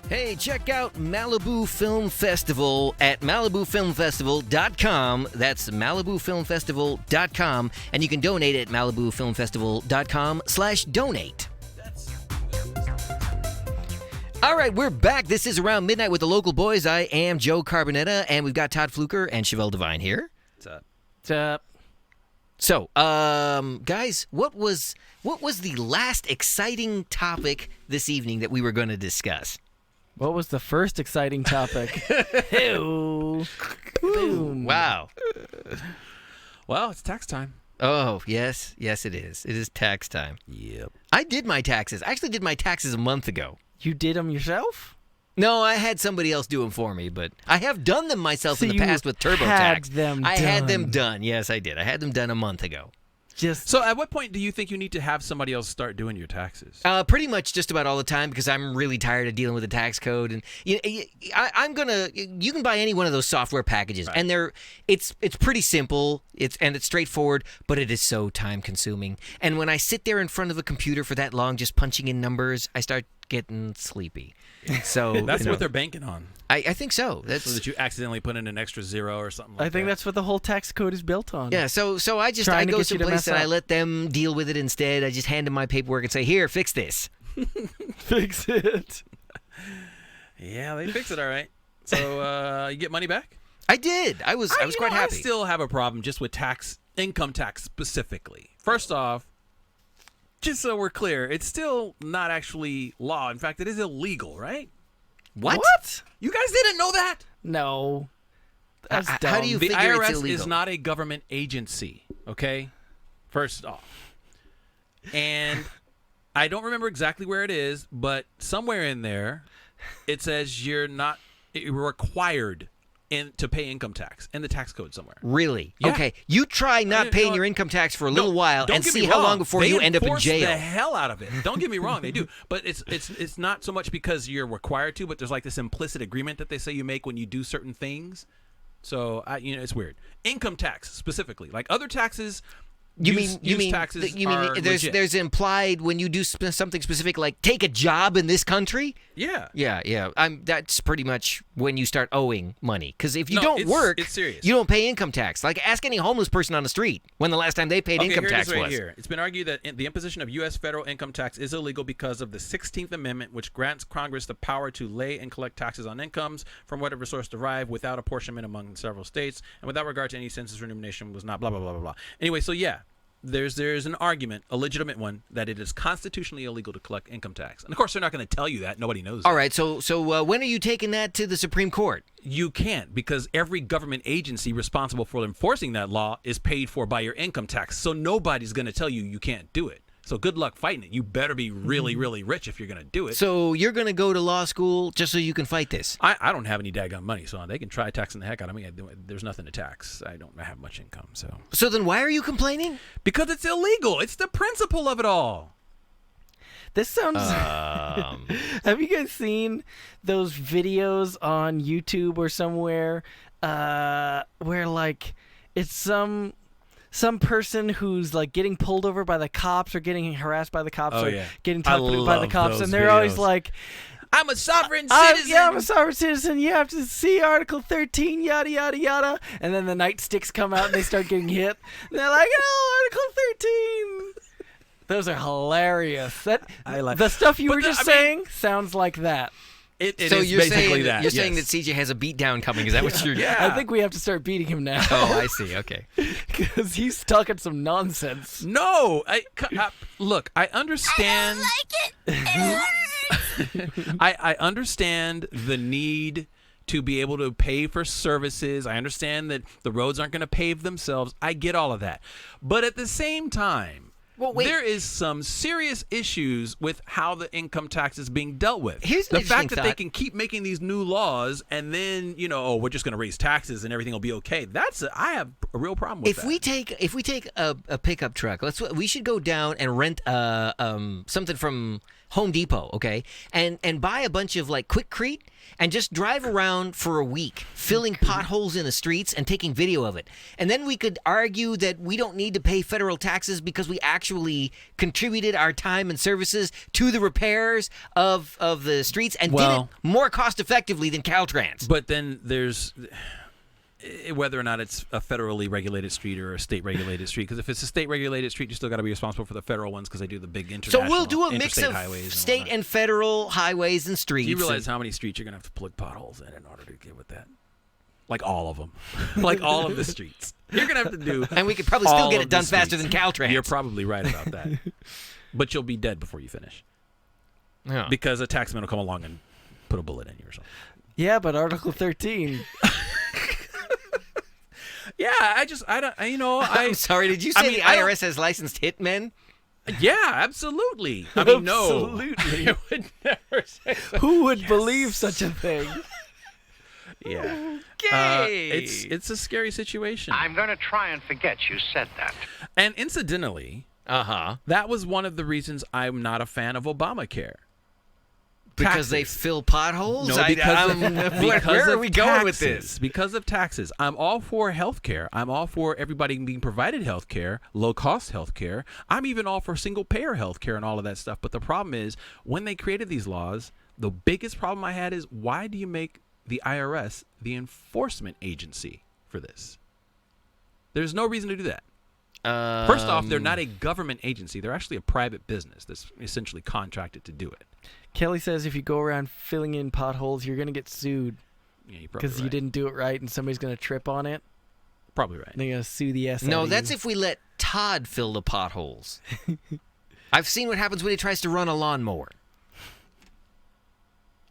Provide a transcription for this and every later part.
Hey, check out Malibu Film Festival at MalibuFilmFestival.com. That's MalibuFilmFestival.com. And you can donate at MalibuFilmFestival.com/donate. All right, we're back. This is Around Midnight with the Local Boys. I am Joe Carbonetta, and we've got Todd Fluker and Chevelle Devine here. What's up? What's up? So, guys, what was the last exciting topic this evening that we were going to discuss? What was the first exciting topic? Ew. Boom. Wow. Well, it's tax time. Oh, yes, it is. It is tax time. Yep. I did my taxes. I actually did my taxes a month ago. You did them yourself? No, I had somebody else do them for me, but I have done them myself So in the you past with TurboTax. had them I had them done. done. Yes, I did. I had them done a month ago. So at what point do you think you need to have somebody else start doing your taxes? Pretty much just about all the time because I'm really tired of dealing with the tax code, and you can buy any one of those software packages, Right. and it's pretty simple, it's straightforward, but it is so time consuming. And when I sit there in front of a computer for that long, just punching in numbers, I start getting sleepy. So That's what they're banking on. I think so. That's So that you accidentally put in an extra zero or something like that. I think that's what the whole tax code is built on. yeah. So I Trying to go get you to someplace mess and I up. let them deal with it instead. I just hand them my paperwork and say, "Here, fix this." Fix it. Yeah, they fix it all right. So you get money back? I did. I was quite happy. I still have a problem just with income tax specifically. First off, just so we're clear, it's still not actually law. In fact, it is illegal, right? What? You guys didn't know that? No. That's How dumb. do you The figure it's IRS illegal? is not a government agency, okay? First off. And I don't remember exactly where it is, but somewhere in there it says you're not required to pay income tax in the tax code somewhere. Really? Yeah. Okay. You try not paying no, your income tax for a little while don't and get me see how wrong. long before They you end up in enforce jail. the hell out of it. Don't get me wrong, they do. But it's not so much because you're required to, but there's like this implicit agreement that they say you make when you do certain things. So it's weird. Income tax specifically, like other taxes. Use taxes are legit. there's implied when you do something specific like take a job in this country? Yeah. Yeah. That's pretty much when you start owing money. Because if you No, don't work, it's serious. you don't pay income tax. Like ask any homeless person on the street when the last time they paid income here tax it is right was. here. It's been argued that the imposition of U.S. federal income tax is illegal because of the 16th Amendment, which grants Congress the power to lay and collect taxes on incomes from whatever source derived without apportionment among several states and without regard to any census remuneration was not blah, blah, blah, blah, blah. Anyway, so yeah. There's an argument, a legitimate one, that it is constitutionally illegal to collect income tax. And of course, they're not going to tell you that. Nobody knows that. All right, so when are you taking that to the Supreme Court? You can't, because every government agency responsible for enforcing that law is paid for by your income tax. So nobody's going to tell you you can't do it. So good luck fighting it. You better be really, really rich if you're going to do it. So you're going to go to law school just so you can fight this? I don't have any daggone money, so they can try taxing the heck out of me. There's nothing to tax. I don't have much income, so. So then why are you complaining? Because it's illegal. It's the principle of it all. This sounds. Have you guys seen those videos on YouTube or somewhere where like it's some person who's like getting pulled over by the cops or getting harassed by the cops or getting talked to by the cops, and they're always like, I'm a sovereign citizen. Yeah, I'm a sovereign citizen. You have to see Article 13, yada, yada, yada. And then the nightsticks come out and they start getting hit. And they're like, oh, Article 13. Those are hilarious. I like the stuff you But were the- just I mean- saying sounds like that. It So is you're basically saying that. you're saying yes. that CJ has a beatdown coming. Is that what you're? Yeah. I think we have to start beating him now. Oh, I see. Okay. Because he's talking some nonsense. No, look. I understand. I understand the need to be able to pay for services. I understand that the roads aren't going to pave themselves. I get all of that, but at the same time, Well, wait. there is some serious issues with how the income tax is being dealt with. Here's an the fact interesting that they thought. can keep making these new laws and then we're just going to raise taxes and everything will be okay. I have a real problem with that. If we take a pickup truck, we should go down and rent something from Home Depot, okay, and buy a bunch of like Quikrete and just drive around for a week, filling potholes in the streets and taking video of it. And then we could argue that we don't need to pay federal taxes because we actually contributed our time and services to the repairs of the streets and did it more cost effectively than Caltrans. But then there's whether or not it's a federally regulated street or a state regulated street. Because if it's a state regulated street, you still got to be responsible for the federal ones because they do the big international. So we'll do a mix of highways state and federal highways and streets. Do you realize how many streets you're gonna have to plug potholes in order to get with that? Like all of them, like all of the streets. You're gonna have to do, and we could probably still get it done faster than Caltrans. You're probably right about that, but you'll be dead before you finish. Yeah. Because a taxman will come along and put a bullet in you or something. Yeah, but Article 13. Yeah, I'm sorry. Did you say the IRS has licensed hitmen? Yeah, absolutely. I mean, absolutely. No. I would never say that. Who would believe such a thing? Yeah. Okay. It's a scary situation. I'm going to try and forget you said that. And incidentally, that was one of the reasons I'm not a fan of Obamacare. Because they fill potholes? No, where are we going with this? Because of taxes. I'm all for health care. I'm all for everybody being provided health care, low-cost health care. I'm even all for single-payer health care and all of that stuff. But the problem is, when they created these laws, the biggest problem I had is, why do you make the IRS the enforcement agency for this? There's no reason to do that. First off, they're not a government agency. They're actually a private business that's essentially contracted to do it. Kelly says if you go around filling in potholes, you're going to get sued. Yeah, you're probably because you didn't do it right and somebody's going to trip on it. Probably right. And they're going to sue the S out No, of that's you. if we let Todd fill the potholes. I've seen what happens when he tries to run a lawnmower.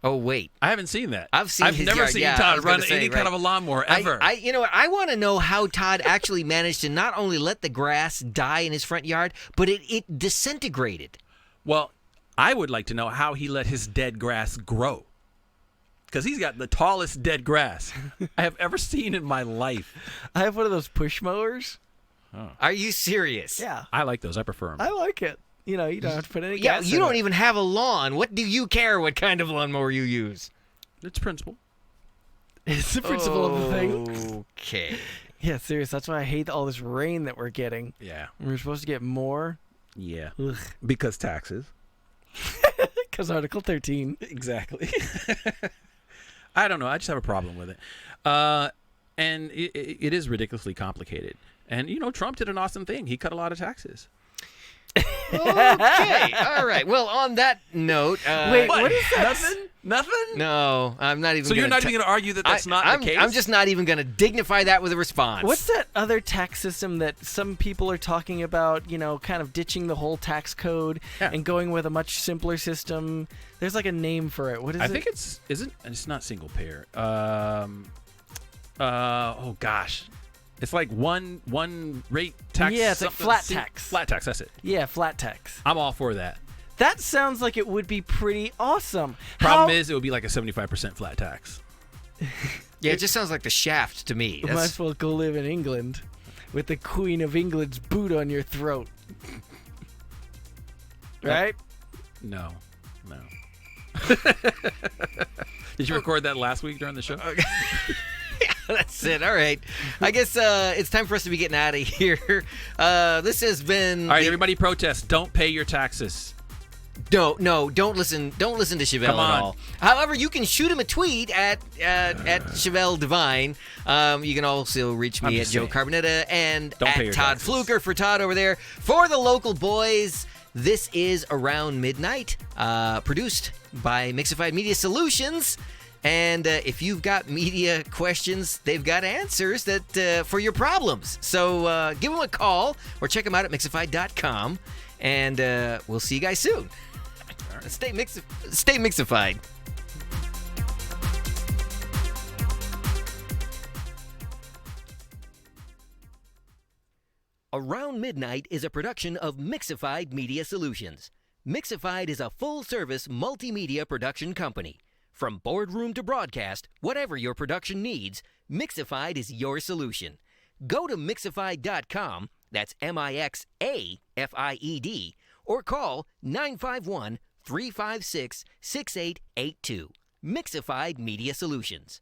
Oh, wait. I haven't seen that. I've seen never seen Todd run any kind of a lawnmower ever. You know what? I want to know how Todd actually managed to not only let the grass die in his front yard, but it disintegrated. Well, I would like to know how he let his dead grass grow. Because he's got the tallest dead grass I have ever seen in my life. I have one of those push mowers. Oh. Are you serious? Yeah. I like those. I prefer them. I like it. You know, you don't have to put any Yeah, gas you in don't it. even have a lawn. What do you care what kind of lawnmower you use? It's principle. It's the principle of the thing. Okay. Yeah, serious. That's why I hate all this rain that we're getting. Yeah. We're supposed to get more. Yeah. Ugh. Because taxes. Because Article 13. Exactly. I don't know. I just have a problem with it. And it is ridiculously complicated. And, you know, Trump did an awesome thing. He cut a lot of taxes. Okay. All right. Well, on that note. Wait, what is that? Nothing? No, I'm not even So you're not even going to argue that that's not the case? I'm just not even going to dignify that with a response. What's that other tax system that some people are talking about, you know, kind of ditching the whole tax code and going with a much simpler system? There's like a name for it. What is it? I think it's not single payer. Oh gosh. It's like one rate tax. Yeah, it's like flat tax. Flat tax, that's it. Yeah, flat tax. I'm all for that. That sounds like it would be pretty awesome. Problem is, it would be like a 75% flat tax. Yeah, it just sounds like The Shaft to me. You might as well go live in England with the Queen of England's boot on your throat. Right? No. Did you record that last week during the show? That's it. All right. I guess it's time for us to be getting out of here. This has been. All right, everybody protest. Don't pay your taxes. No, don't listen to Chevelle Come on. at all. However, you can shoot him a tweet at Chevelle Divine. You can also reach me at Joe Carbonetta and Don't pay at your Todd taxes. Fluker for Todd over there. For the local boys, this is Around Midnight, produced by Mixified Media Solutions. And if you've got media questions, they've got answers that for your problems. So give them a call or check them out at Mixified.com. And we'll see you guys soon. Stay Mixified. Around Midnight is a production of Mixified Media Solutions. Mixified is a full-service multimedia production company. From boardroom to broadcast, whatever your production needs, Mixified is your solution. Go to Mixified.com, that's Mixafied, or call 951 356 6882. Mixified Media Solutions.